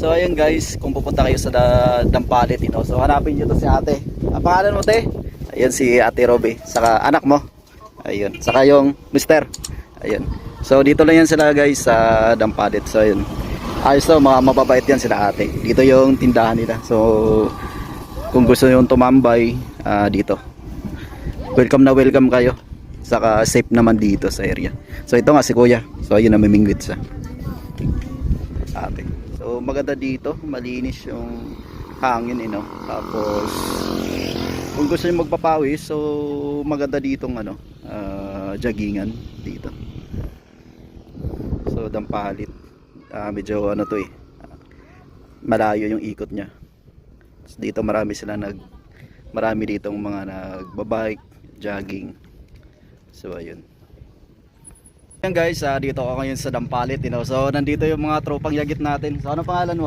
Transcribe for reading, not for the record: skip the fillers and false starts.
So ayun guys, kung pupunta kayo sa Dampalit, so hanapin nyo to si ate. Ang pangalan mo te? Ayun si Ate Roby, saka anak mo. Ayun, saka yung mister. Ayun. So dito lang yan sila guys sa Dampalit. So ayun. Ayos to, mga mababait yan sila ate. Dito yung tindahan nila. So kung gusto nyo tumambay, dito. Welcome na welcome kayo. Saka safe naman dito sa area. So ito nga si kuya. So ayun, namimingwit siya. Ate. So maganda dito, malinis yung hangin Tapos kung gusto niyo magpapawis, so maganda ditong joggingan dito. So Dampalit. Medyo malayo yung ikot niya. Dito marami ditong mga nagbabike, jogging. So ayun. Yan guys, dito ako ngayon sa Dampalit, So nandito yung mga tropang yagit natin. So ano pangalan mo?